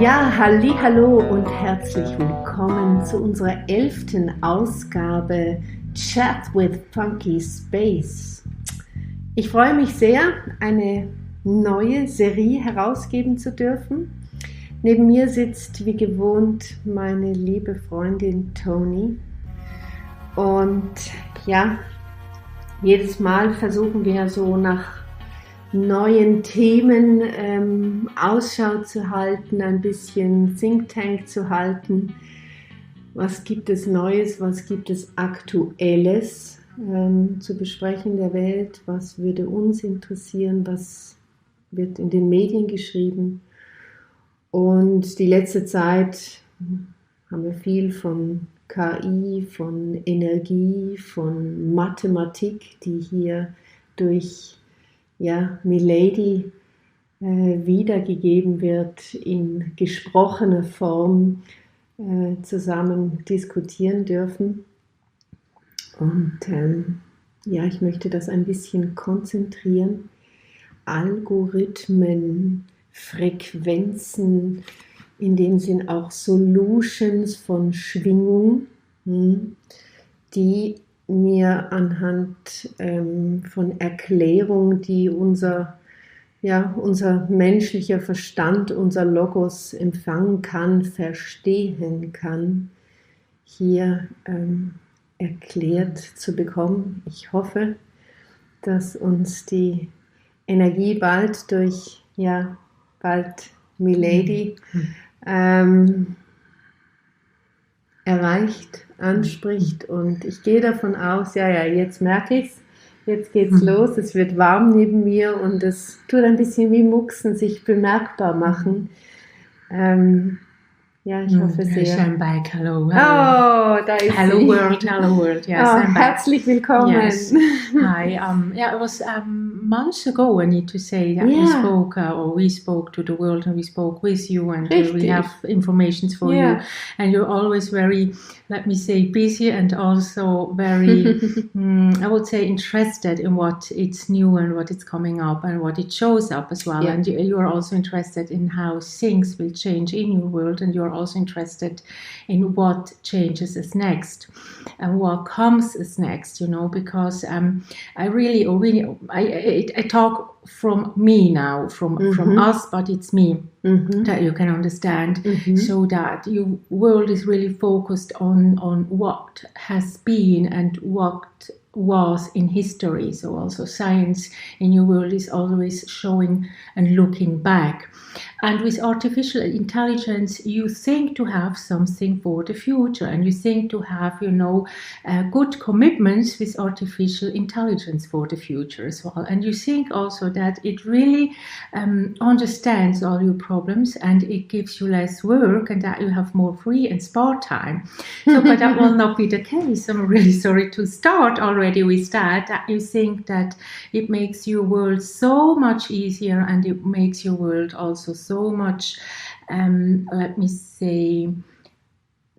Ja, hallo und herzlich willkommen zu unserer 11. Ausgabe Chat with Funky Space. Ich freue mich sehr, eine neue Serie herausgeben zu dürfen. Neben mir sitzt wie gewohnt meine liebe Freundin Toni. Und ja, jedes Mal versuchen wir so nach neuen Themen Ausschau zu halten, ein bisschen Think Tank zu halten. Was gibt es Neues, was gibt es Aktuelles zu besprechen in der Welt? Was würde uns interessieren? Was wird in den Medien geschrieben? Und die letzte Zeit haben wir viel von KI, von Energie, von Mathematik, die hier durch Milady wiedergegeben wird in gesprochener Form, zusammen diskutieren dürfen. Und ich möchte das ein bisschen konzentrieren. Algorithmen, Frequenzen, in dem Sinn auch Solutions von Schwingung, die mir anhand von Erklärungen, die unser menschlicher Verstand, unser Logos empfangen kann, verstehen kann, hier erklärt zu bekommen. Ich hoffe, dass uns die Energie bald durch Milady erreicht, anspricht, und ich gehe davon aus, jetzt merke ich es, jetzt geht's los, es wird warm neben mir und es tut ein bisschen wie Mucksen sich bemerkbar machen. Ich hoffe sehr. Yes, I'm back. Hello. Oh, da ist Hello sie. world. Yes, I'm back. Herzlich willkommen. Yes. Hi. It was months ago, I need to say, that we spoke to the world, and we spoke with you, and we have information for you. And you're always very, let me say, busy, and also very, I would say, interested in what it's new and what it's coming up and what it shows up as well. And you are also interested in how things will change in your world, and you're also interested in what changes is next and what comes is next, because I talk from me now, from us, but it's me that you can understand, so that your world is really focused on what has been and what was in history. So also science in your world is always showing and looking back. And with artificial intelligence, you think to have something for the future, and you think to have, good commitments with artificial intelligence for the future as well. And you think also that it really understands all your problems, and it gives you less work, and that you have more free and spare time. So, but that will not be the case. I'm really sorry to start already with that you think that it makes your world so much easier, and it makes your world also so much, let me say,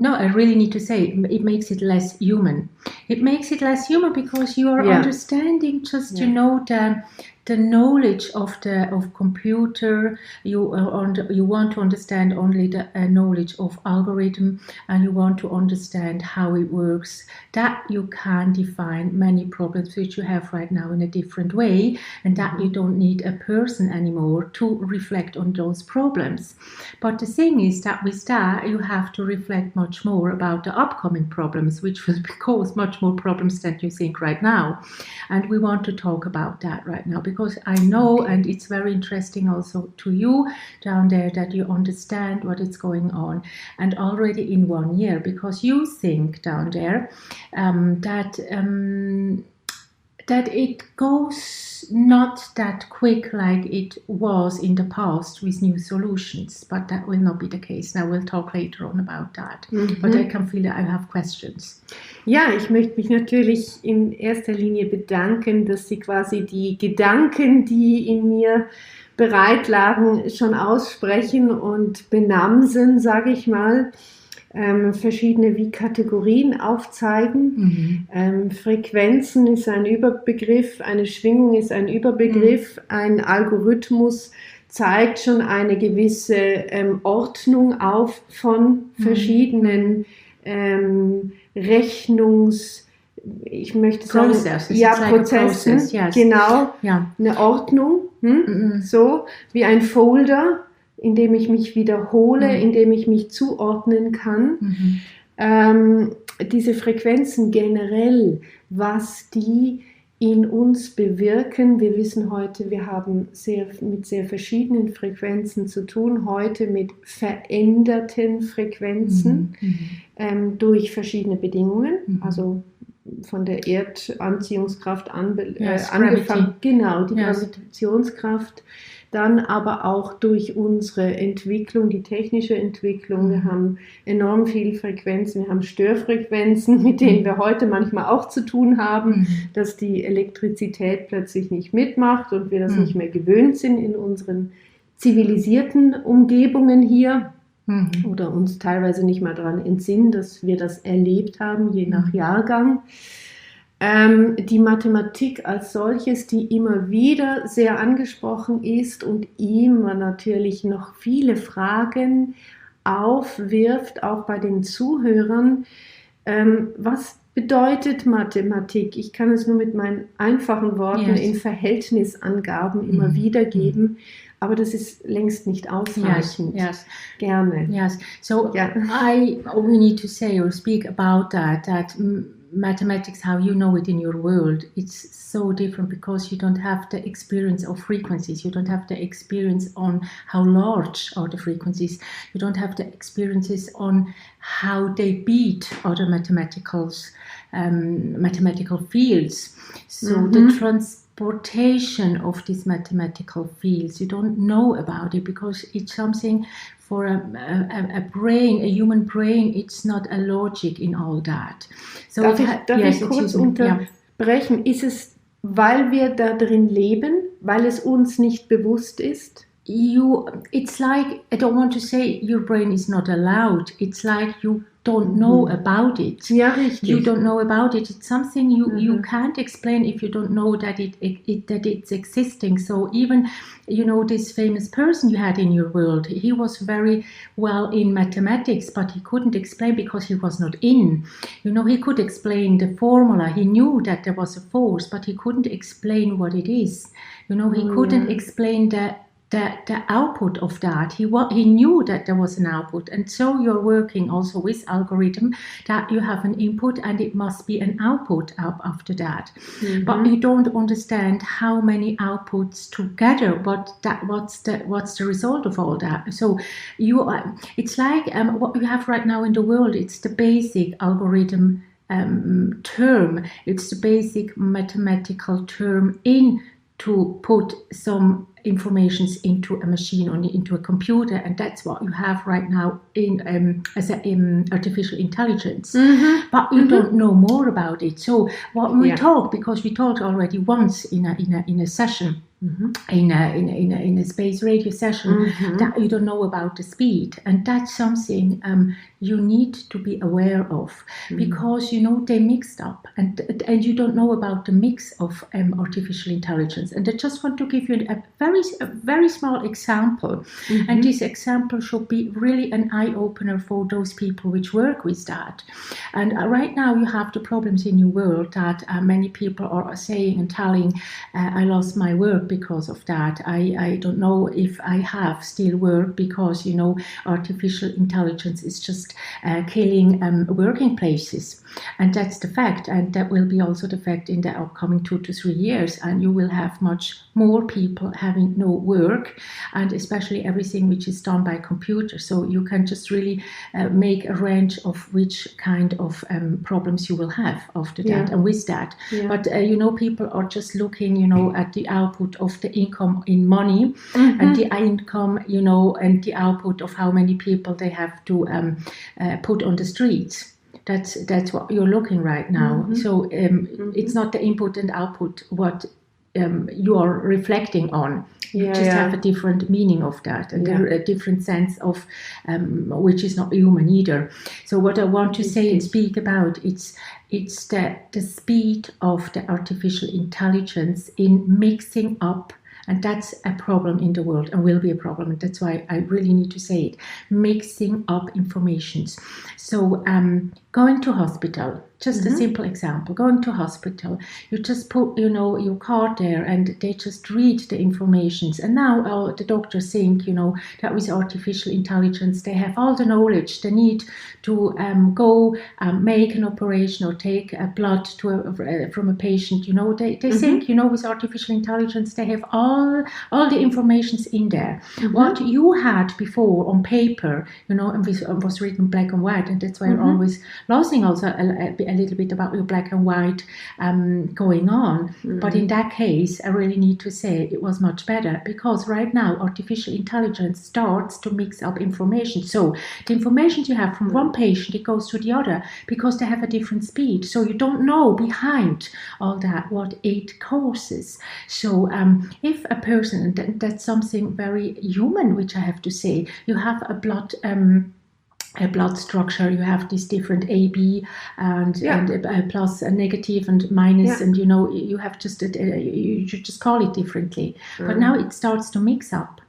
I really need to say, it makes it less human. It makes it less human because you are understanding just, the knowledge of computer. You want to understand only the knowledge of algorithm, and you want to understand how it works. That you can define many problems which you have right now in a different way, and that you don't need a person anymore to reflect on those problems. But the thing is that with that you have to reflect much more about the upcoming problems, which will cause much more problems than you think right now. And we want to talk about that right now, because I know, and it's very interesting also to you down there, that you understand what is going on, and already in 1 year, because you think down there that it goes not that quick like it was in the past with new solutions, but that will not be the case. Now we'll talk later on about that. But I can feel that I have questions. Ja, ich möchte mich natürlich in erster Linie bedanken, dass Sie quasi die Gedanken, die in mir bereit lagen, schon aussprechen und benamsen, sage ich mal. Verschiedene wie Kategorien aufzeigen. Frequenzen ist ein Überbegriff, eine Schwingung ist ein Überbegriff, ein Algorithmus zeigt schon eine gewisse Ordnung auf von verschiedenen ich möchte sagen, Prozessen, yes. genau, eine Ordnung, so wie ein Folder, in dem ich mich wiederhole, in dem ich mich zuordnen kann. Diese Frequenzen generell, was die in uns bewirken. Wir wissen heute, wir haben mit sehr verschiedenen Frequenzen zu tun, heute mit veränderten Frequenzen durch verschiedene Bedingungen, also von der Erdanziehungskraft angefangen, genau, die Gravitationskraft, dann aber auch durch unsere Entwicklung, die technische Entwicklung. Wir haben enorm viele Frequenzen, wir haben Störfrequenzen, mit denen wir heute manchmal auch zu tun haben, dass die Elektrizität plötzlich nicht mitmacht und wir das nicht mehr gewöhnt sind in unseren zivilisierten Umgebungen hier. Oder uns teilweise nicht mal daran entsinnen, dass wir das erlebt haben, je nach Jahrgang. Die Mathematik als solches, die immer wieder sehr angesprochen ist und immer natürlich noch viele Fragen aufwirft, auch bei den Zuhörern. Was bedeutet Mathematik? Ich kann es nur mit meinen einfachen Worten in Verhältnisangaben immer wiedergeben. Aber das ist längst nicht ausreichend. Yes. Gerne. Yes. So we need to say or speak about that mathematics, how you know it in your world, it's so different because you don't have the experience of frequencies. You don't have the experience on how large are the frequencies. You don't have the experiences on how they beat other mathematical fields. So the transportation of these mathematical fields, you don't know about it because it's something for a brain, a human brain, it's not a logic in all that. So darf ich kurz unterbrechen? Ist es, weil wir da drin leben, weil es uns nicht bewusst ist? It's like, I don't want to say your brain is not allowed. It's like you don't know about it. Ja, richtig. You don't know about it. It's something you can't explain if you don't know that that it's existing. So even, this famous person you had in your world, he was very well in mathematics, but he couldn't explain because he was not in. He could explain the formula. He knew that there was a force, but he couldn't explain what it is. He couldn't explain the output of that. He knew that there was an output, and so you're working also with algorithm that you have an input and it must be an output after that. But you don't understand how many outputs together. What's the result of all that? So it's like what you have right now in the world. It's the basic algorithm term. It's the basic mathematical term to put some informations into a machine or into a computer, and that's what you have right now in artificial intelligence. But you don't know more about it. So what we talk, because we talked already once in a session. In a space radio session, that you don't know about the speed, and that's something you need to be aware of, because they mixed up, and you don't know about the mix of artificial intelligence. And I just want to give you a very small example, and this example should be really an eye opener for those people which work with that. And right now you have the problems in your world that many people are saying and telling, I lost my work because of that. I don't know if I have still work because artificial intelligence is just killing working places, and that's the fact, and that will be also the fact in the upcoming 2 to 3 years, and you will have much more people having no work, and especially everything which is done by computer. So you can just really make a range of which kind of problems you will have after that and with that. But people are just looking at the output of the income in money, and the income and the output of how many people they have to put on the streets. That's what you're looking right now. So it's not the input and output what you are reflecting on. You just have a different meaning of that, and a different sense of which is not human either. So what I want to say and speak about, it's the speed of the artificial intelligence in mixing up And that's a problem in the world and will be a problem. And that's why I really need to say it. Mixing up informations. So going to hospital, just a simple example, going to hospital, you just put, your card there and they just read the informations. And now the doctors think, that with artificial intelligence, they have all the knowledge they need to go make an operation or take blood from a patient. They think, with artificial intelligence, they have all the informations in there. What you had before on paper, and was written black and white, and that's why you're always losing also a little bit about your black and white going on. But in that case, I really need to say it was much better, because right now artificial intelligence starts to mix up information. So the information you have from one patient, it goes to the other because they have a different speed. So you don't know behind all that what it causes. So if a person, and that's something very human, which I have to say, you have a blood structure, you have these different AB and plus and negative and minus, and you have just you should just call it differently. But now it starts to mix up.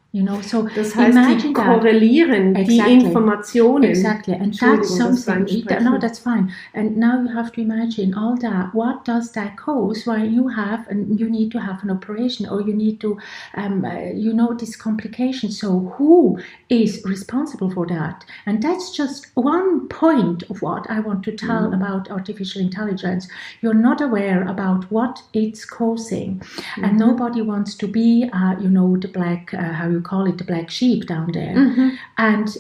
So das heißt, die korrelieren die Informationen. Exactly, and that's something. No, that's fine. And now you have to imagine all that. What does that cause? Why you need to have an operation, or you need to, this complication. So who is responsible for that? And that's just one point of what I want to tell about artificial intelligence. You're not aware about what it's causing, and nobody wants to be, the black, how you call it, the black sheep down there. And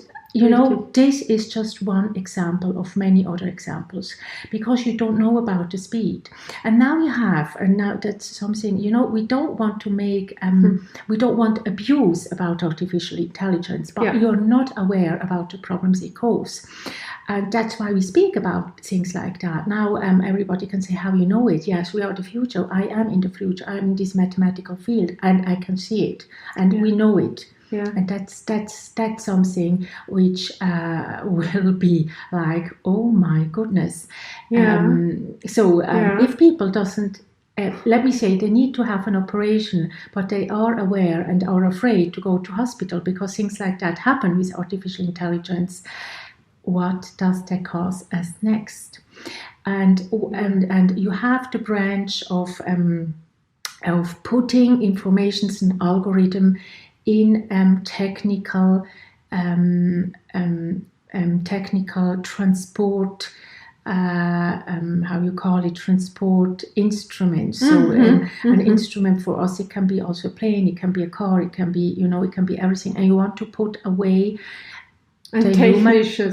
this is just one example of many other examples, because you don't know about the speed. And now now that's something, we don't want to make, we don't want abuse about artificial intelligence, but you're not aware about the problems it causes. And that's why we speak about things like that. Now everybody can say, how you know it? Yes, we are the future. I am in the future. I'm in this mathematical field, and I can see it, and we know it. Yeah. And that's something which will be like, oh my goodness. If people doesn't, let me say, they need to have an operation, but they are aware and are afraid to go to hospital because things like that happen with artificial intelligence. What does that cause us next? And you have the branch of putting information and algorithm in technical transport, how you call it, transport instruments. So an instrument for us, it can be also a plane, it can be a car, it can be, it can be everything. And you want to put away a technical,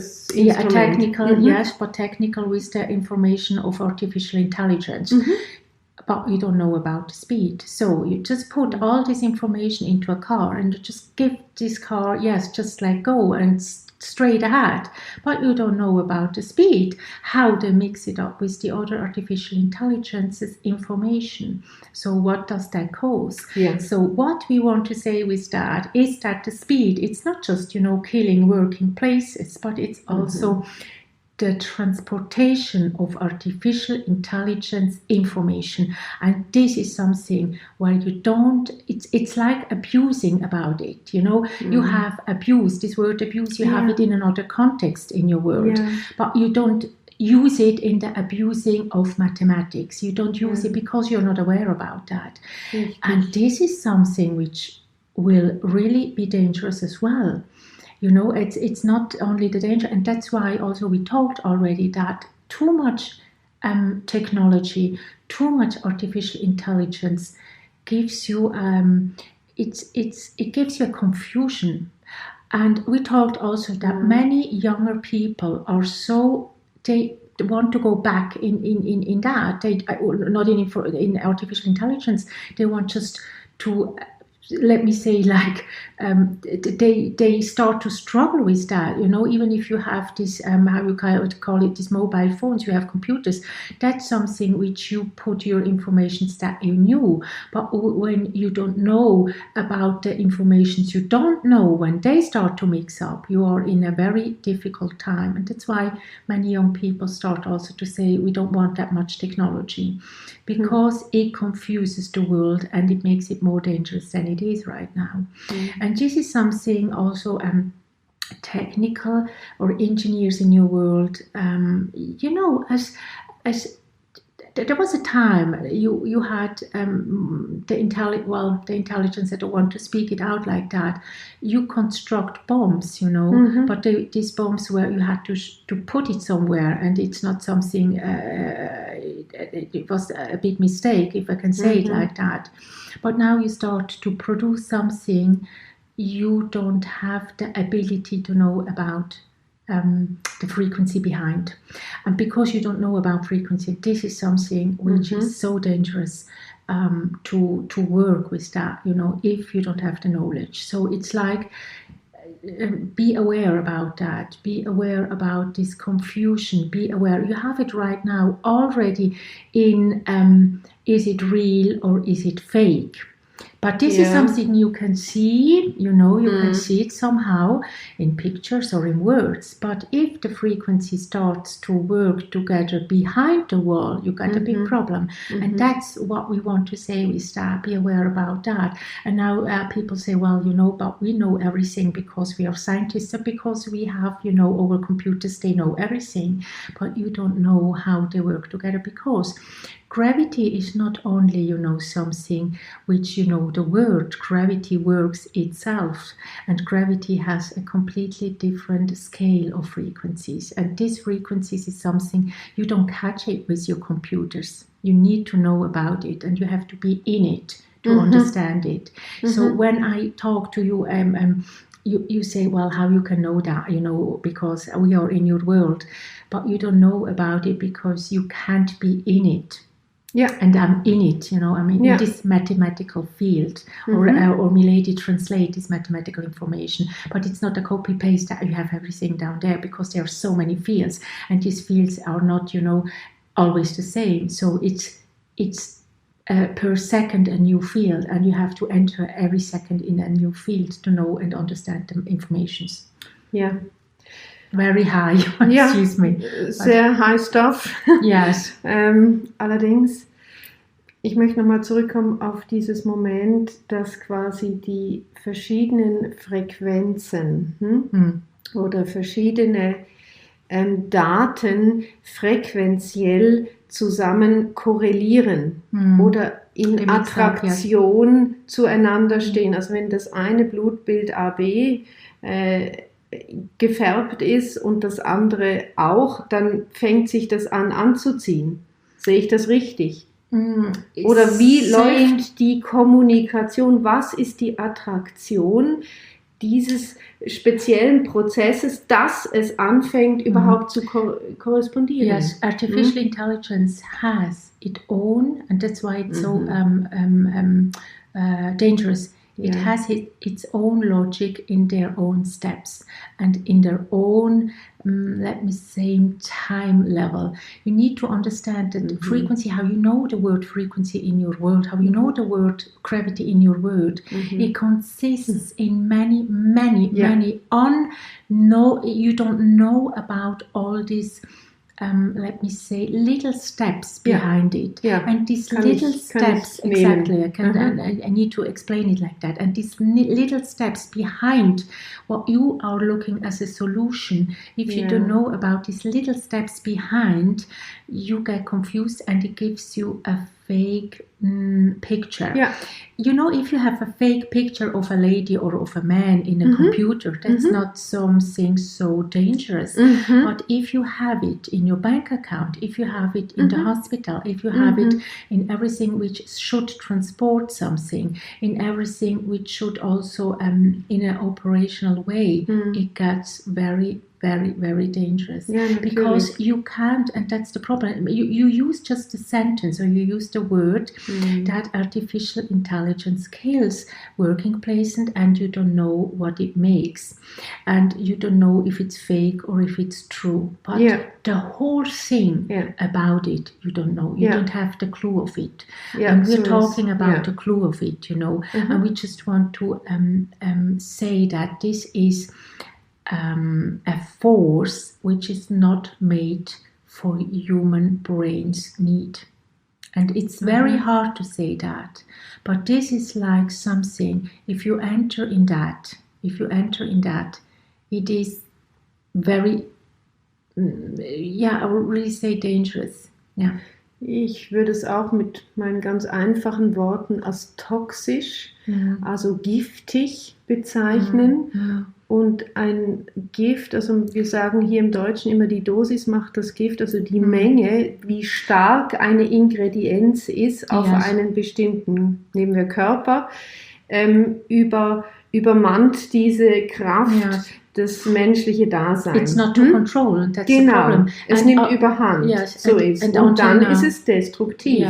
yes, but technical with the information of artificial intelligence. But you don't know about the speed. So you just put all this information into a car and you just give this car, just let go and straight ahead. But you don't know about the speed, how they mix it up with the other artificial intelligence's information. So what does that cause? Yes. So what we want to say with that is that the speed, it's not just, killing working places, but it's also the transportation of artificial intelligence information. And this is something where you don't, it's like abusing about it, you have abuse, this word abuse, you have it in another context in your world, but you don't use it in the abusing of mathematics. You don't use it because you're not aware about that. And this is something which will really be dangerous as well. It's not only the danger, and that's why also we talked already that too much technology, too much artificial intelligence gives you it gives you a confusion. And we talked also that many younger people are they want to go back in that. They not in artificial intelligence. They want just to. Let me say, like, they start to struggle with that, even if you have this, how you call it, these mobile phones, you have computers, that's something which you put your information that you knew. But when you don't know about the informations you don't know, when they start to mix up, you are in a very difficult time. And that's why many young people start also to say, we don't want that much technology, because it confuses the world and it makes it more dangerous than it is right now. And this is something also technical or engineers in your world, as there was a time you had the intelligence. I don't want to speak it out like that. You construct bombs, but these bombs where you had to put it somewhere, and it's not something. It was a big mistake, if I can say it like that. But now you start to produce something. You don't have the ability to know about the frequency behind, and because you don't know about frequency, this is something which is so dangerous to work with that, if you don't have the knowledge. So it's like, be aware about that, be aware about this confusion, be aware you have it right now already in is it real or is it fake? But this is something you can see, you can see it somehow in pictures or in words. But if the frequency starts to work together behind the wall, you got a big problem. And that's what we want to say with that. Be aware about that. And now people say, well, but we know everything because we are scientists and because we have, our computers, they know everything. But you don't know how they work together, because gravity is not only, something which, the word gravity works itself, and gravity has a completely different scale of frequencies. And these frequencies is something you don't catch it with your computers. You need to know about it, and you have to be in it to understand it. So when I talk to you, you say, well, how you can know that, because we are in your world, but you don't know about it because you can't be in it. Yeah, and I'm in it, in this mathematical field, or Milady translate this mathematical information, but it's not a copy paste that you have everything down there, because there are so many fields, and these fields are not, always the same. So it's per second a new field, and you have to enter every second in a new field to know and understand the informations. Yeah. Very high, excuse me. Sehr high stuff. Yes. Allerdings, ich möchte nochmal zurückkommen auf dieses Moment, dass quasi die verschiedenen Frequenzen oder verschiedene Daten frequenziell zusammen korrelieren oder in Attraktion zueinander stehen. Also wenn das eine Blutbild AB gefärbt ist und das andere auch, dann fängt sich das an anzuziehen. Sehe ich das richtig? Oder wie läuft die Kommunikation? Was ist die Attraktion dieses speziellen Prozesses, dass es anfängt, überhaupt zu korrespondieren? Yes, artificial intelligence has its own, and that's why it's so dangerous. It has its own logic in their own steps and in their own, let me say, time level. You need to understand that the frequency, how you know the word frequency in your world, how you know the word gravity in your world, it consists in many, you don't know about all these let me say, little steps behind it. Yeah. And these little steps, exactly, I need to explain it like that. And these little steps behind what you are looking as a solution, if you don't know about these little steps behind, you get confused, and it gives you a fake picture. Yeah. If you have a fake picture of a lady or of a man in a computer, that's not something so dangerous. But if you have it in your bank account, if you have it in the hospital, if you have it in everything which should transport something, in everything which should also in an operational way, it gets very, very, very dangerous. Because you can't, and that's the problem, you use just a sentence, or you use the word that artificial intelligence kills working placement, and you don't know what it makes, and you don't know if it's fake or if it's true, but the whole thing about it, you don't know, you don't have the clue of it, and we're talking about the clue of it, and we just want to say that this is a force which is not made for human brains need. And it's very hard to say that. But this is like something, if you enter in that, it is very, I would really say dangerous. Yeah. Ich würde es auch mit meinen ganz einfachen Worten als toxisch, also giftig bezeichnen. Und ein Gift, also wir sagen hier im Deutschen immer, die Dosis macht das Gift, also die Menge, wie stark eine Ingredienz ist auf einen bestimmten, nehmen wir Körper, übermannt diese Kraft das menschliche Dasein. It's not to control, that's the problem. Es nimmt überhand, und dann ist es destruktiv,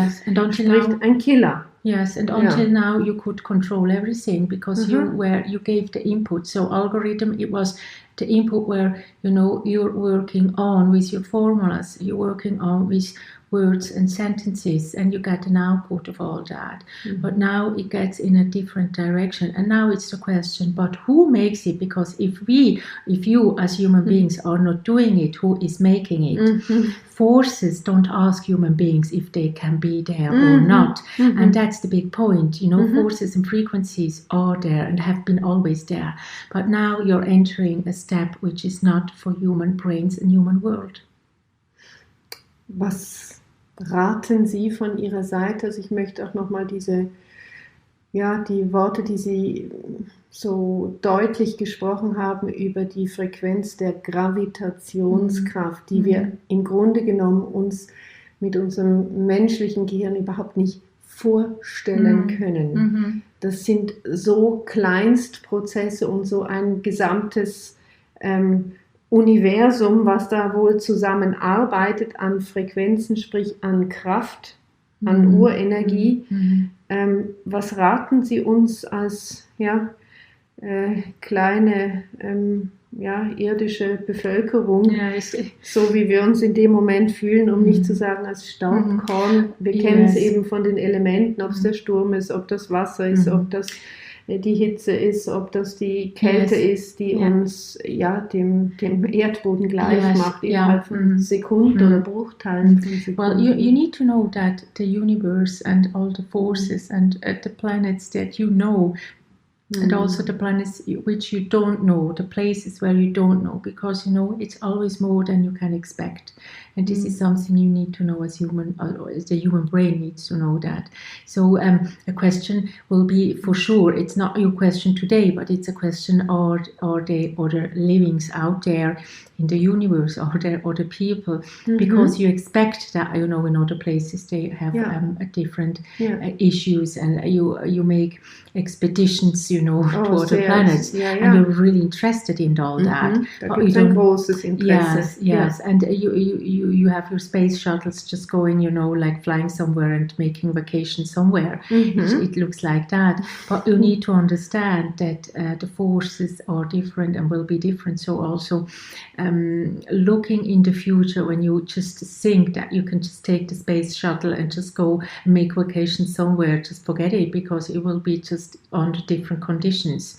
sprich ein Killer. Yes, and until now you could control everything because you gave the input. So algorithm, it was the input where you're working on with your formulas, you're working on with words and sentences, and you get an output of all that. But now it gets in a different direction, and now it's the question, but who makes it? Because if you as human beings are not doing it, who is making it? Forces don't ask human beings if they can be there or not, and that's the big point. Forces and frequencies are there and have been always there, but now you're entering a step which is not for human brains and human world. Was raten Sie von Ihrer Seite? Also ich möchte auch nochmal die Worte, die Sie so deutlich gesprochen haben über die Frequenz der Gravitationskraft, die wir im Grunde genommen uns mit unserem menschlichen Gehirn überhaupt nicht vorstellen können. Das sind so Kleinstprozesse und so ein gesamtes Universum, was da wohl zusammenarbeitet an Frequenzen, sprich an Kraft, an Urenergie. Was raten Sie uns als kleine irdische Bevölkerung, so wie wir uns in dem Moment fühlen, um nicht zu sagen als Staubkorn? Wir kennen es eben von den Elementen, ob es der Sturm ist, ob das Wasser ist, ob das die Hitze ist, ob das die Kälte ist, die uns dem Erdboden gleich macht, innerhalb von Sekunden oder Bruchteilen von Sekunden. Well, you need to know that the universe and all the forces and the planets that you know, and also the planets which you don't know, the places where you don't know, because it's always more than you can expect. And this is something you need to know as human, or as the human brain needs to know that. So a question will be, for sure, it's not your question today, but it's a question, are the other livings out there in the universe, are there other people? Because you expect that, in other places they have different issues, and you make expeditions, to other planets, and you're really interested in all that. Da gibt es ein großes Interesse. Yes, and you have your space shuttles just going, like flying somewhere and making vacation somewhere. It looks like that. But you need to understand that the forces are different and will be different. So also looking in the future, when you just think that you can just take the space shuttle and just go and make vacation somewhere, just forget it, because it will be just under different conditions.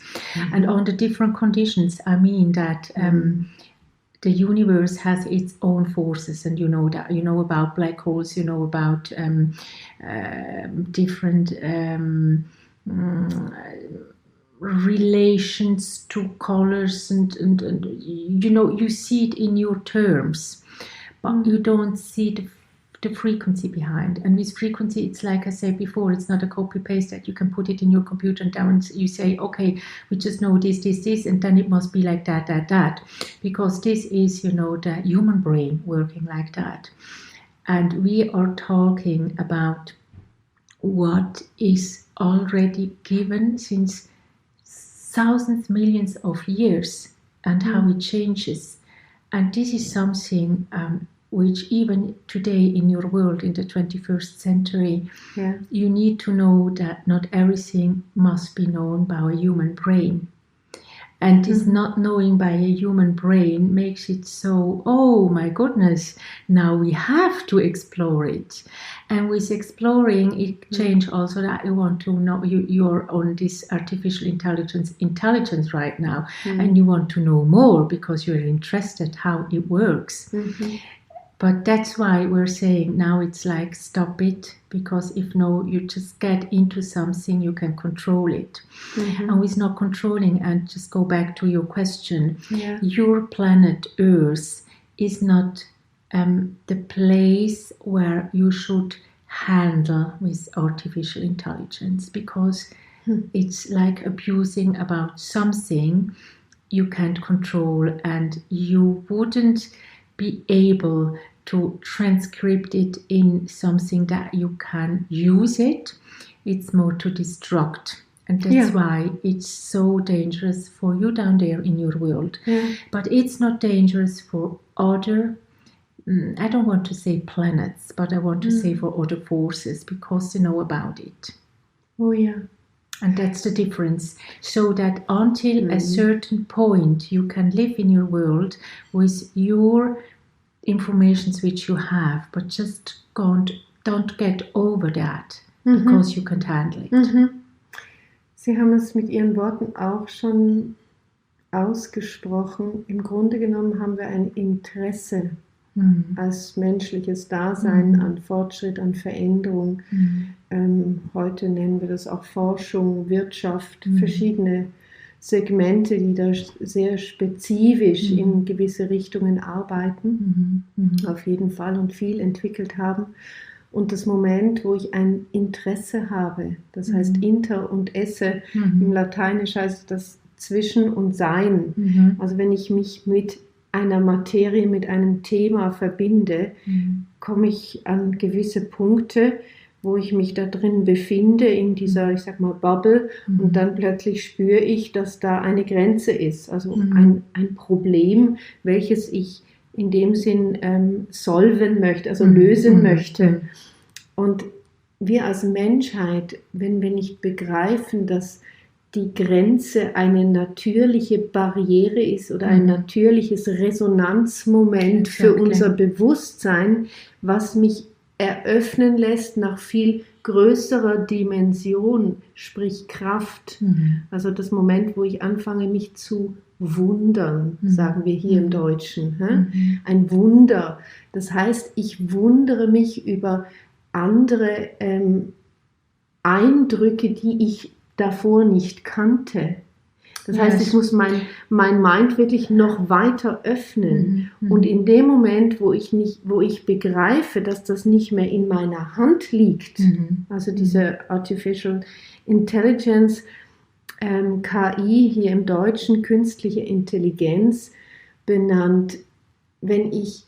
And under different conditions, I mean that the universe has its own forces, and that. You know about black holes, about different relations to colors, and you see it in your terms, but you don't see the frequency behind. And with frequency, it's like I said before, it's not a copy paste that you can put it in your computer and then you say, okay, we just know this, and then it must be like that, because this is, the human brain working like that. And we are talking about what is already given since thousands, millions of years, and how it changes. And this is something which even today in your world, in the 21st century, you need to know that not everything must be known by a human brain. And this not knowing by a human brain makes it so, oh my goodness, now we have to explore it. And with exploring, it changes also that you want to know, you're on this artificial intelligence right now, and you want to know more because you're interested how it works. But that's why we're saying now it's like stop it, because if no, you just get into something, you can control it. And with not controlling, and just go back to your question, your planet Earth is not the place where you should handle with artificial intelligence, because it's like abusing about something you can't control, and you wouldn't be able to transcript it in something that you can use it. It's more to destruct. And that's why it's so dangerous for you down there in your world. But it's not dangerous for other, I don't want to say planets, but I want to say for other forces, because they know about it. Oh, yeah. And that's the difference. So that until a certain point, you can live in your world with your informations which you have, but just don't get over that, because you can't handle it. Sie haben es mit Ihren Worten auch schon ausgesprochen. Im Grunde genommen haben wir ein Interesse als menschliches Dasein an Fortschritt, an Veränderung. Heute nennen wir das auch Forschung, Wirtschaft, verschiedene Segmente, die da sehr spezifisch in gewisse Richtungen arbeiten, auf jeden Fall, und viel entwickelt haben. Und das Moment, wo ich ein Interesse habe, das heißt inter und esse, im Lateinisch heißt das zwischen und sein. Also wenn ich mich mit einer Materie, mit einem Thema verbinde, komme ich an gewisse Punkte, wo ich mich da drin befinde, in dieser, ich sag mal, Bubble, und dann plötzlich spüre ich, dass da eine Grenze ist, also ein Problem, welches ich in dem Sinn solven möchte, also lösen möchte. Und wir als Menschheit, wenn wir nicht begreifen, dass die Grenze eine natürliche Barriere ist oder ein natürliches Resonanzmoment für unser Bewusstsein, was mich eröffnen lässt nach viel größerer Dimension, sprich Kraft. Also das Moment, wo ich anfange, mich zu wundern, sagen wir hier im Deutschen. Ein Wunder. Das heißt, ich wundere mich über andere Eindrücke, die ich davor nicht kannte. Das heißt, ich muss mein Mind wirklich noch weiter öffnen. Und in dem Moment, wo ich begreife, dass das nicht mehr in meiner Hand liegt, also diese Artificial Intelligence, KI, hier im Deutschen künstliche Intelligenz benannt, wenn ich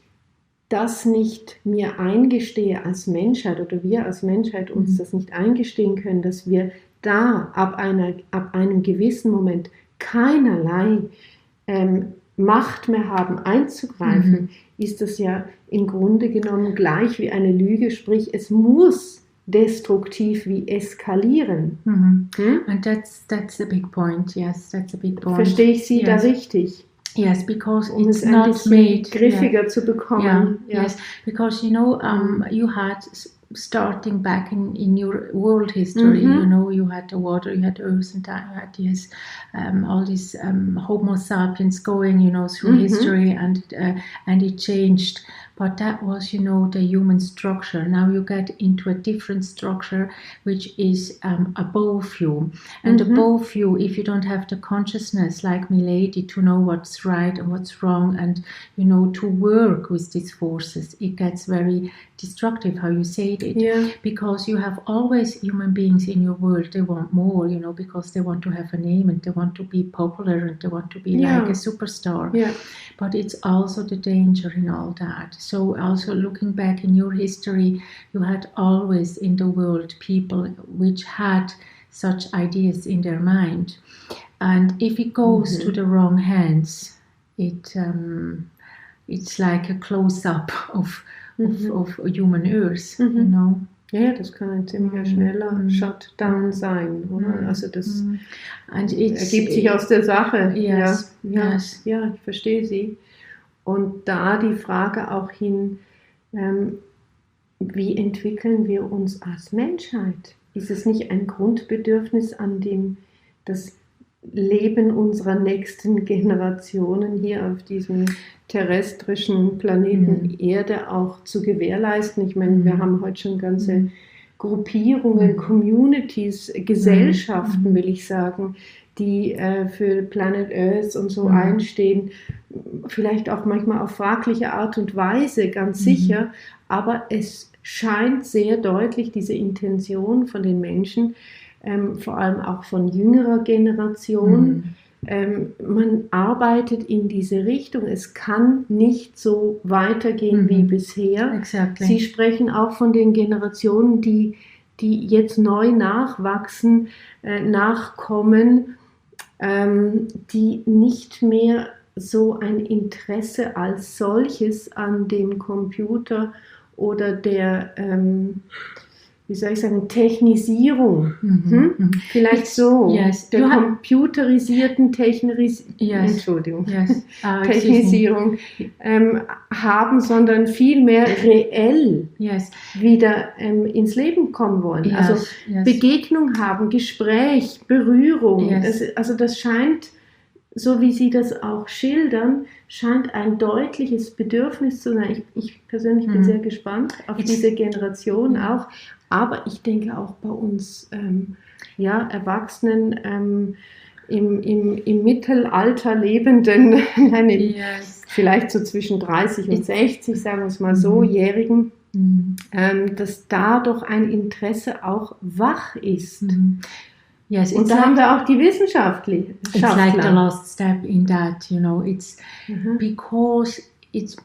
das nicht mir eingestehe als Menschheit, oder wir als Menschheit uns das nicht eingestehen können, dass wir da ab einem gewissen Moment keinerlei Macht mehr haben einzugreifen, ist das ja im Grunde genommen gleich wie eine Lüge, sprich es muss destruktiv wie eskalieren. And that's a big point. Yes, that's a big point. Verstehe ich Sie da richtig? Yes, because it's not made griffiger zu bekommen. Yes, because you had starting back in your world history, you had the water, you had earth, and that you had this all these Homo sapiens going, through history, and it changed. But that was, the human structure. Now you get into a different structure, which is above you. And above you, if you don't have the consciousness, like Milady, to know what's right and what's wrong, and, to work with these forces, it gets very destructive, how you say it. Because you have always human beings in your world, they want more, because they want to have a name, and they want to be popular, and they want to be like a superstar. But it's also the danger in all that. So also looking back in your history, you had always in the world people which had such ideas in their mind. And if it goes to the wrong hands, it's like a close-up of human Earth, Ja, das kann ein ziemlicher schneller Shutdown sein, oder? Also das ergibt sich aus der Sache. Yes. Ja, ich verstehe Sie. Und da die Frage auch hin, wie entwickeln wir uns als Menschheit? Ist es nicht ein Grundbedürfnis, an dem das Leben unserer nächsten Generationen hier auf diesem terrestrischen Planeten Erde auch zu gewährleisten. Ich meine, wir haben heute schon ganze Gruppierungen, Communities, Gesellschaften, will ich sagen, die für Planet Earth und so einstehen. Vielleicht auch manchmal auf fragliche Art und Weise, ganz sicher, aber es scheint sehr deutlich diese Intention von den Menschen, vor allem auch von jüngerer Generation. Man arbeitet in diese Richtung. Es kann nicht so weitergehen wie bisher. Exactly. Sie sprechen auch von den Generationen, die jetzt neu nachwachsen, nachkommen, die nicht mehr so ein Interesse als solches an dem Computer oder der wie soll ich sagen, Technisierung, vielleicht so, der computerisierten Technisierung haben, sondern vielmehr reell wieder ins Leben kommen wollen. Also Begegnung haben, Gespräch, Berührung. Das scheint, so wie Sie das auch schildern, scheint ein deutliches Bedürfnis zu sein. Ich persönlich bin sehr gespannt auf diese Generation auch. Aber ich denke auch bei uns Erwachsenen, im Mittelalter Lebenden, vielleicht so zwischen 30 und 60, sagen wir es mal so, Jährigen, dass da doch ein Interesse auch wach ist. Yes, und da haben wir auch die Wissenschaftler. It's like the last step in that, it's because it's,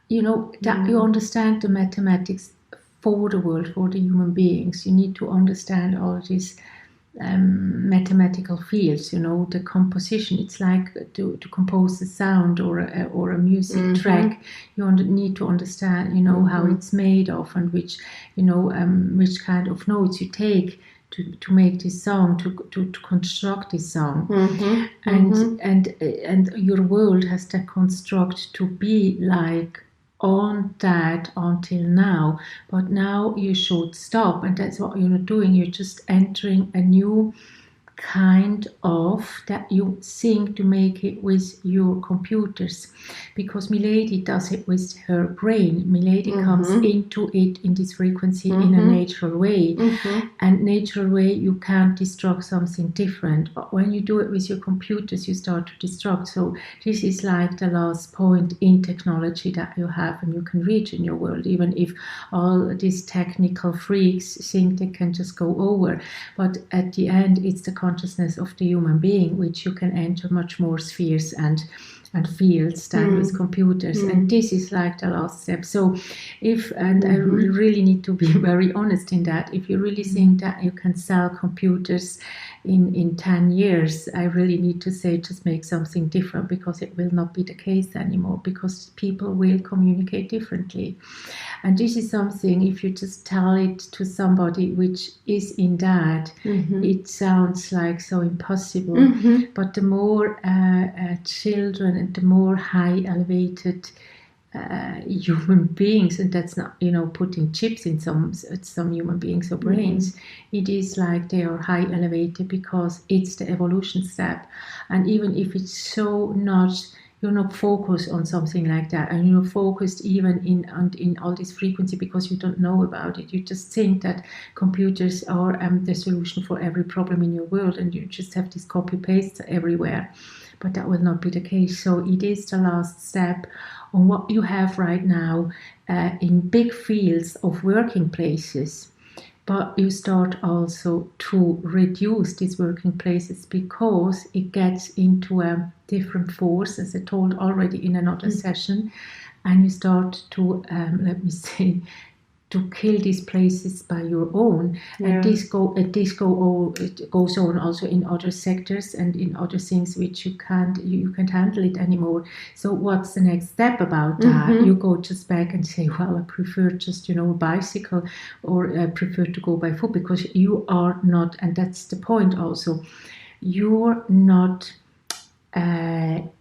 that you understand the mathematics for the world, for the human beings. You need to understand all these mathematical fields, the composition. It's like to compose a sound or a music track. You need to understand, how it's made of and which kind of notes you take to make this song, to construct this song. And your world has that construct to be like on that until now, but now you should stop, and that's what you're not doing. You're just entering a new kind of that you think to make it with your computers, because Milady does it with her brain. Milady comes into it in this frequency in a natural way, and natural way you can't destruct something different, but when you do it with your computers you start to destruct. So this is like the last point in technology that you have and you can reach in your world, even if all these technical freaks think they can just go over, but at the end it's the consciousness of the human being which you can enter much more spheres and fields than with computers, and this is like the last step. So I really need to be very honest in that, if you really think that you can sell computers in 10 years, I really need to say just make something different, because it will not be the case anymore, because people will communicate differently. And this is something, if you just tell it to somebody which is in that, it sounds like so impossible. But the more children and the more high elevated human beings, and that's not putting chips in some human beings or brains, it is like they are high elevated because it's the evolution step. And even if it's so not, you're not focused on something like that, and you're focused even in all this frequency because you don't know about it. You just think that computers are the solution for every problem in your world, and you just have this copy paste everywhere. But that will not be the case. So it is the last step on what you have right now in big fields of working places. But you start also to reduce these working places because it gets into a different force, as I told already in another session, and you start to, to kill these places by your own. And this goes on also in other sectors and in other things which you can't handle it anymore. So what's the next step about that? You go just back and say, well, I prefer just a bicycle, or I prefer to go by foot, because you are not, and that's the point also, you're not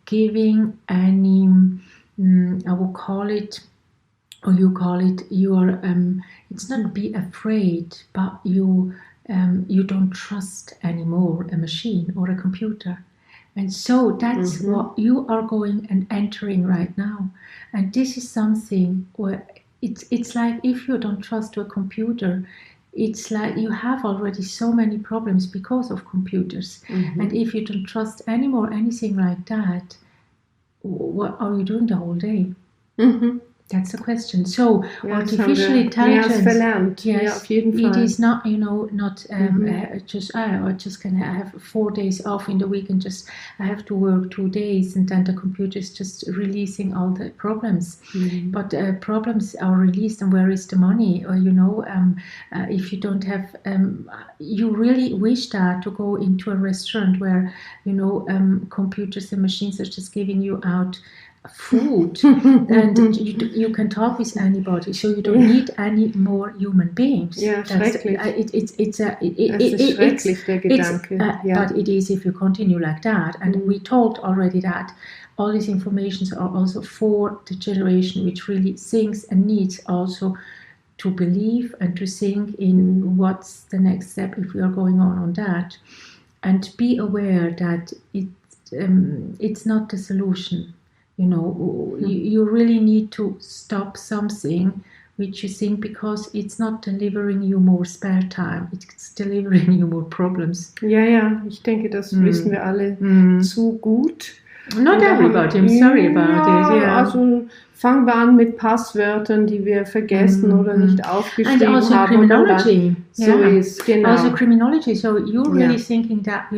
giving any, I will call it, or you call it, you are, it's not be afraid, but you you don't trust anymore a machine or a computer. And so that's what you are going and entering right now. And this is something where it's like if you don't trust a computer, it's like you have already so many problems because of computers. And if you don't trust anymore anything like that, what are you doing the whole day? That's the question. So artificial intelligence, yes, auf jeden Fall. It is not, not just I just can have 4 days off in the week and just I have to work 2 days and then the computer is just releasing all the problems. But problems are released, and where is the money? Or if you don't have, you really wish that to go into a restaurant where computers and machines are just giving you out food and you can talk with anybody, so you don't need any more human beings. It's schrecklich, der Gedanke. But it is if you continue like that, and we talked already that all these informations are also for the generation which really thinks and needs also to believe and to think in what's the next step if we are going on that, and be aware that it's not the solution. You really need to stop something which you think, because it's not delivering you more spare time, it's delivering you more problems. Ja, ich denke, das wissen wir alle zu gut. Not everybody, I'm sorry about it. Yeah. Also fangen wir an mit Passwörtern, die wir vergessen oder nicht aufgeschrieben and also haben. Criminology. So is, genau. Also criminology, so you're really thinking that,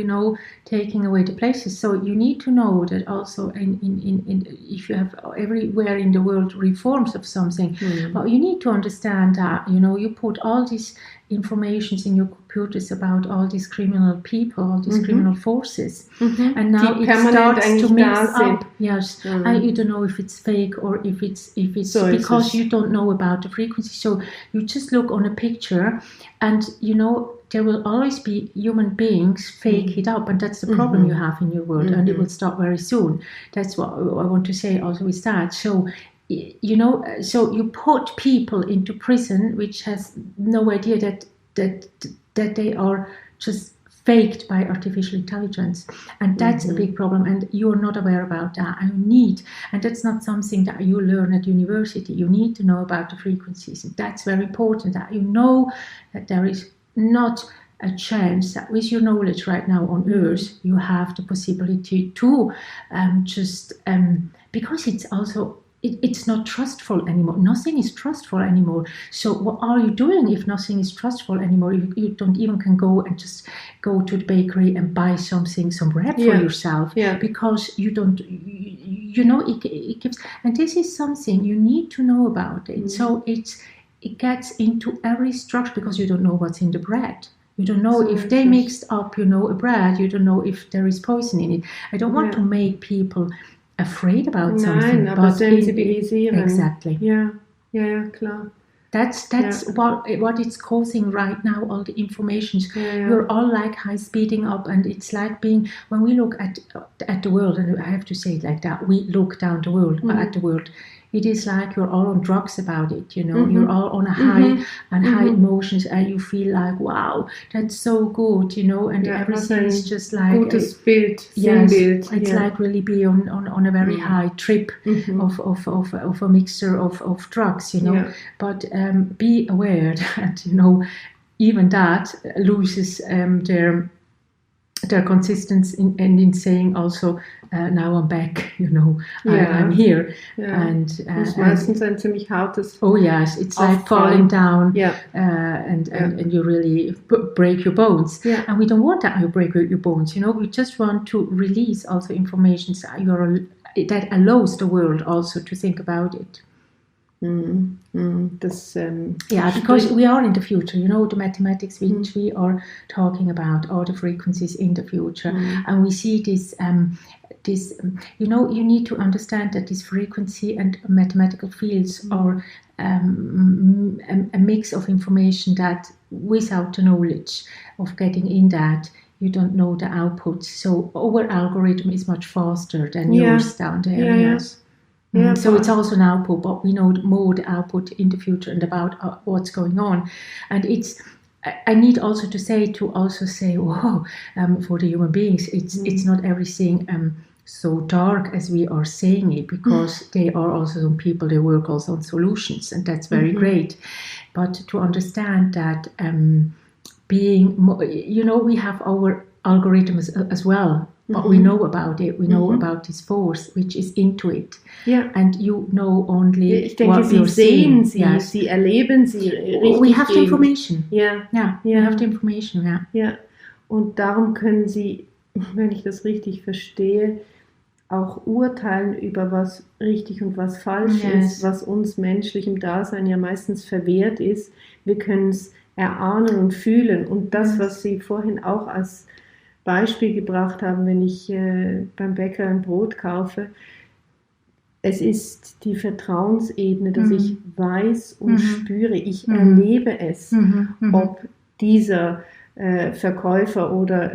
taking away the places. So you need to know that also in if you have everywhere in the world reforms of something, but you need to understand that, you put all these informations in your computers about all these criminal people, all these criminal forces, and now it starts to mix up. Yes, and you don't know if it's fake or if it's so because you don't know about the frequency. So you just look on a picture, and there will always be human beings fake it up, and that's the problem you have in your world, and it will stop very soon. That's what I want to say also with that. So so you put people into prison which has no idea that they are just faked by artificial intelligence, and that's a big problem, and you're not aware about that. And that's not something that you learn at university. You need to know about the frequencies, and that's very important, that you know that there is not a chance that with your knowledge right now on Earth you have the possibility to because it's also it's not trustful anymore. Nothing is trustful anymore. So what are you doing if nothing is trustful anymore? You don't even can go and just go to the bakery and buy some bread for yourself, because you don't, it gives, and this is something you need to know about it. So it gets into every structure, because you don't know what's in the bread. You don't know if they mixed up, a bread. You don't know if there is poison in it. I don't want to make people afraid about something, aber sensibilisieren. Exactly. Ja, klar. That's what it's causing right now. All the information, we're all like high speeding up, and it's like being, when we look at the world, and I have to say it like that, we look down the world at the world. It is like you're all on drugs about it, You're all on a high and high emotions, and you feel like, wow, that's so good, and everything is just like gutes Bild, Sinnbild. It's like really be on a very high trip of a mixture of drugs, But be aware that even that loses their consistency in saying also, now I'm back, I'm here. And it's meistens ein ziemlich hartes. Oh yes, it's like falling down, and you really break your bones. And we don't want that you break your bones. We just want to release also information that allows the world also to think about it. Because we are in the future, the mathematics which we are talking about are the frequencies in the future, and we see this you need to understand that this frequency and mathematical fields are a mix of information that without the knowledge of getting in that, you don't know the output. So our algorithm is much faster than yours down there. Yes. So it's also an output, but we know more the output in the future and about what's going on. And it's I need also to say, whoa, for the human beings, it's not everything so dark as we are saying it, because they are also some people, they work also on solutions, and that's very great. But to understand that we have our algorithms as well, but we know about it. We know about this force which is into it. Ja. And you know only ich denke, what Sie you're sehen, seeing. Sie erleben sie richtig. We have the information. Ja. We have the information, ja. Ja. Und darum können Sie, wenn ich das richtig verstehe, auch urteilen über was richtig und was falsch ist, was uns menschlichem Dasein ja meistens verwehrt ist. Wir können es erahnen und fühlen. Und das, was Sie vorhin auch als Beispiel gebracht haben, wenn ich beim Bäcker ein Brot kaufe, es ist die Vertrauensebene, dass ich weiß und spüre, ich erlebe es, ob dieser Verkäufer oder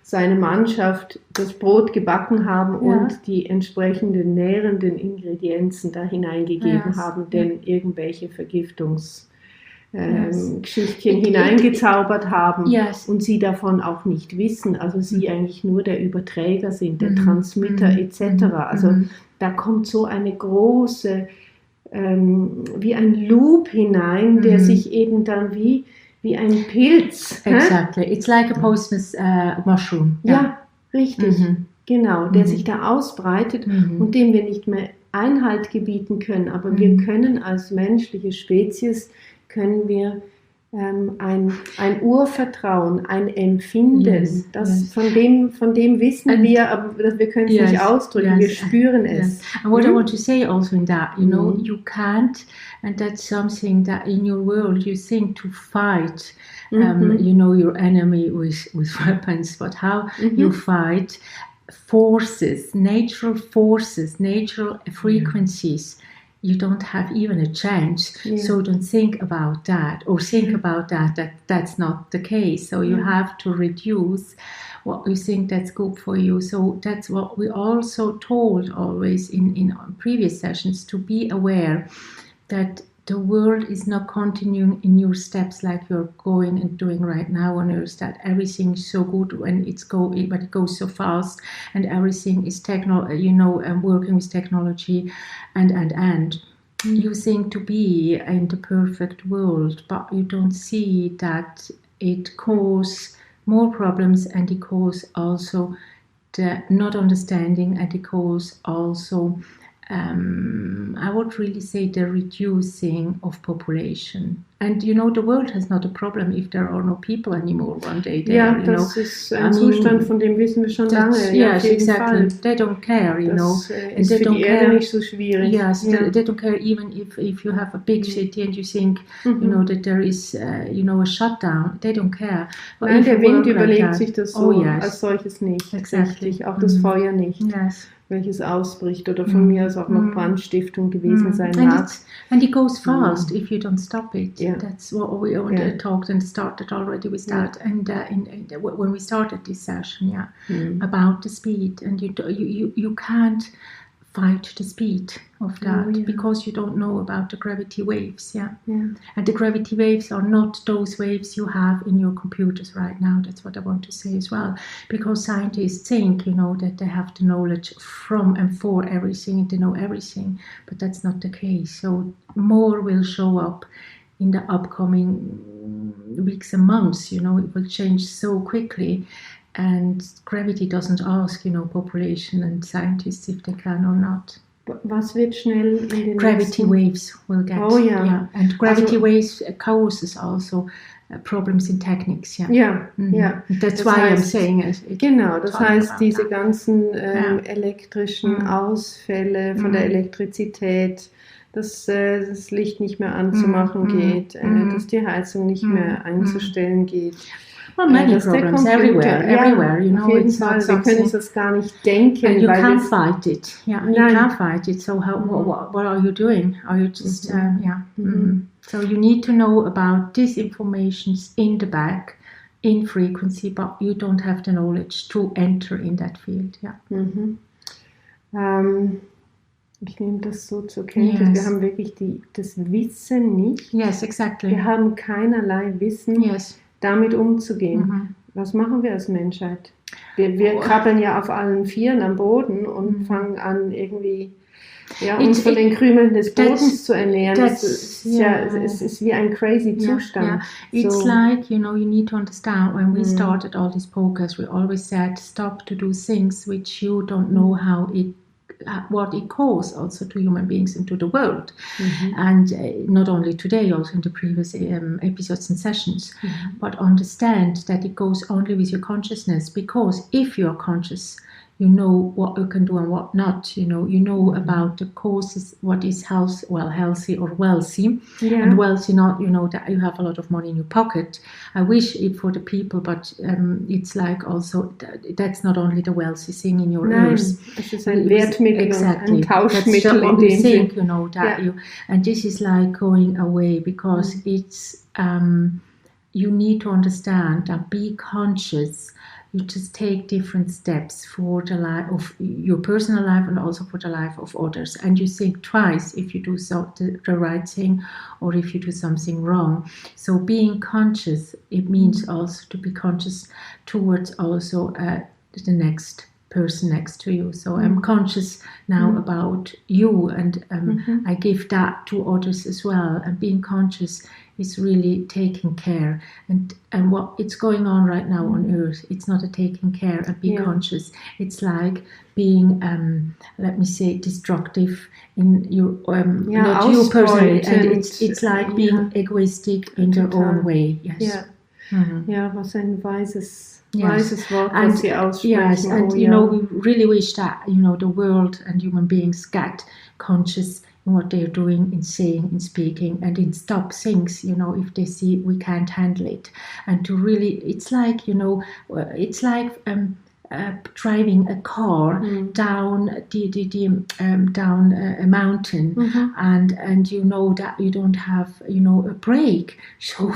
seine Mannschaft das Brot gebacken haben und die entsprechenden nährenden Ingredienzen da hineingegeben haben, denn irgendwelche Vergiftungsgeschichtchen hineingezaubert haben und sie davon auch nicht wissen, also sie eigentlich nur der Überträger sind, der Transmitter etc. Also da kommt so eine große, wie ein Loop hinein, der sich eben dann wie ein Pilz. Exactly. It's like a poisonous mushroom. Ja, richtig. Genau, der sich da ausbreitet und dem wir nicht mehr Einhalt gebieten können. Aber wir können als menschliche Spezies, können wir ein Urvertrauen, ein Empfinden, von dem wissen wir, aber wir können es nicht ausdrücken, wir spüren es. And what I want to say also in that, you know, you can't, and that's something that in your world you think to fight, you know, your enemy with weapons, but how you fight forces, natural frequencies. You don't have even a chance, so don't think about that, or think about that's not the case. So you have to reduce what you think that's good for you. So that's what we also told always in previous sessions, to be aware that the world is not continuing in your steps like you're going and doing right now on Earth, that everything is so good when but it goes so fast, and everything is working with technology and you think to be in the perfect world, but you don't see that it causes more problems, and it causes also the not understanding, and it causes also I would really say the reducing of population. And you know, the world has not a problem if there are no people anymore one day there. Ja, das ist ein Zustand, von dem wissen wir schon lange. Yes, exactly. They don't care, you know. Ist für die Erde nicht so schwierig. Yes, they don't care even if you have a big city and you think, you know, that there is, a shutdown. They don't care. But nein, der Wind überlegt sich das so als solches nicht. Exactly. Richtig. Auch das Feuer nicht. Yes. Welches ausbricht oder von mir aus auch noch Brandstiftung gewesen sein mag. And it goes fast if you don't stop it. Yeah. That's what we already talked and started already with that. And when we started this session, about the speed, and you can't fight the speed of that because you don't know about the gravity waves. And the gravity waves are not those waves you have in your computers right now. That's what I want to say as well, because scientists think, you know, that they have the knowledge from and for everything, they know everything, but that's not the case. So more will show up in the upcoming weeks and months. You know, it will change so quickly. And gravity doesn't ask, you know, population and scientists if they can or not. Was wird schnell in den Gravity waves will get. Oh ja. Yeah. And gravity waves causes also problems in techniques. Ja. That's why I'm saying it. Genau, das heißt, diese ganzen elektrischen Ausfälle von der Elektrizität, dass das Licht nicht mehr anzumachen geht, dass die Heizung nicht mehr einzustellen geht. Well, many problems everywhere, you know. It's not wir können das gar nicht denken. And you can't fight it. Yeah, you can't fight it. So what are you doing? Are you just, So you need to know about these informations in the back, in frequency, but you don't have the knowledge to enter in that field. Ich nehme das so zur Kenntnis. Yes. Wir haben wirklich das Wissen nicht. Yes, exactly. Wir haben keinerlei Wissen, Yes. damit umzugehen. Was machen wir als Menschheit? Wir krabbeln ja auf allen Vieren am Boden und fangen an, irgendwie uns von den Krümeln des Bodens zu ernähren. Es ist wie ein crazy Zustand. It's like, you need to understand, when we started all these podcasts, we always said, stop to do things which you don't know what it causes also to human beings and to the world. And not only today, also in the previous episodes and sessions, but understand that it goes only with your consciousness, because if you are conscious, you know what you can do and what not. You know about the causes, what is healthy or wealthy, and wealthy not. That you have a lot of money in your pocket. I wish it for the people, but it's like also that's not only the wealthy thing in your ears. Es ist ein Wertmittel, exactly. Ein Tauschmittel. That's what we think, that and this is like going away, because it's you need to understand that be conscious. You just take different steps for the life of your personal life and also for the life of others. And you think twice if you do the right thing or if you do something wrong. So being conscious, it means also to be conscious towards also the next person next to you. So I'm conscious now about you, and I give that to others as well. And being conscious is really taking care, and what it's going on right now on earth, it's not a taking care and be conscious. It's like being let me say destructive in your not you personally, and it's like being egoistic in their own way. Was ein weises Wort, was Sie aussprechen. Yes, and we really wish that the world and human beings get conscious in what they're doing, in saying, in speaking, and in stop things, if they see we can't handle it. And to really, it's like, driving a car down down a mountain, and you know that you don't have, a brake. So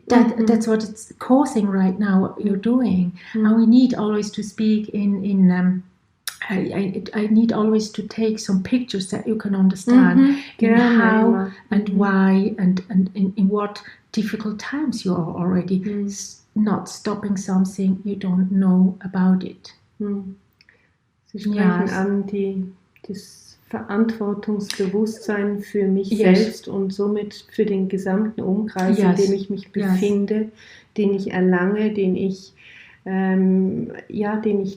that's what it's causing right now, what you're doing. And we need always to speak in I need always to take some pictures that you can understand in how and why and in what difficult times you are already not stopping something you don't know about it. Sie sprechen an das Verantwortungsbewusstsein für mich selbst und somit für den gesamten Umkreis, in dem ich mich befinde, den ich erlange, den ich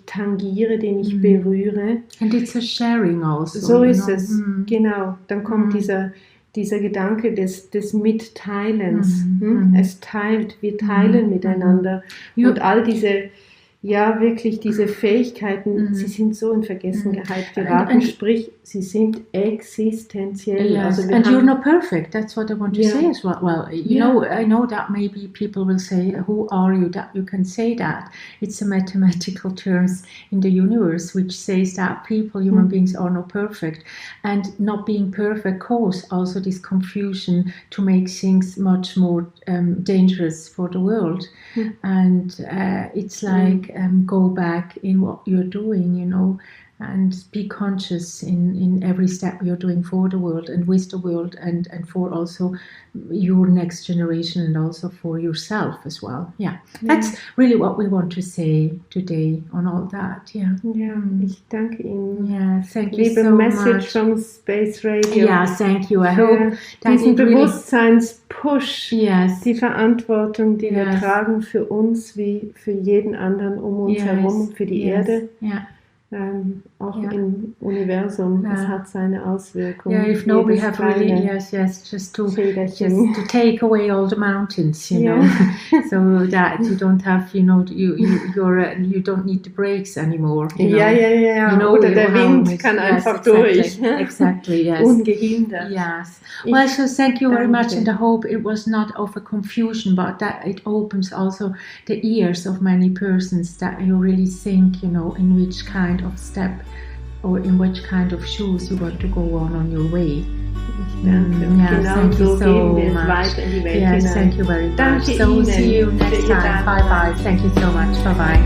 tangiere, den ich berühre. And it's a sharing also. So ist es, genau. Dann kommt dieser Gedanke des Mitteilens. Es teilt, wir teilen miteinander. Und all wirklich diese Fähigkeiten, sie sind so in Vergessenheit geraten, sprich, sie sind existenziell. Also and you're not perfect, that's what I want to say as well. Well, I know that maybe people will say, who are you that you can say that? It's a mathematical terms in the universe which says that human beings are not perfect, and not being perfect cause also this confusion to make things much more dangerous for the world. And it's like go back in what you're doing, and be conscious in every step you're doing for the world and with the world, and for also your next generation and also for yourself as well. That's really what we want to say today on all that. Ich danke Ihnen. Thank you Liebe so Message much from Space Radio. Thank you. I hope that diesen really Bewusstseinspush, die Verantwortung, die wir tragen für uns wie für jeden anderen um uns herum, für die Erde. Auch im Universum, es hat seine Auswirkungen. If we have really, just to take away all the mountains, so that you don't have, you don't need the brakes anymore. Oder der Wind kann einfach durch. Exactly, yes. Ungehindert. Yes. Well, so thank you very much, and I hope it was not of a confusion, but that it opens also the ears of many persons, that you really think, in which kind of step or in which kind of shoes you want to go on your way. Thank you so much. Thank you very much. Danke so Ihnen. See you next time. Bye bye. Thank you so much. Bye bye.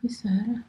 vi se här.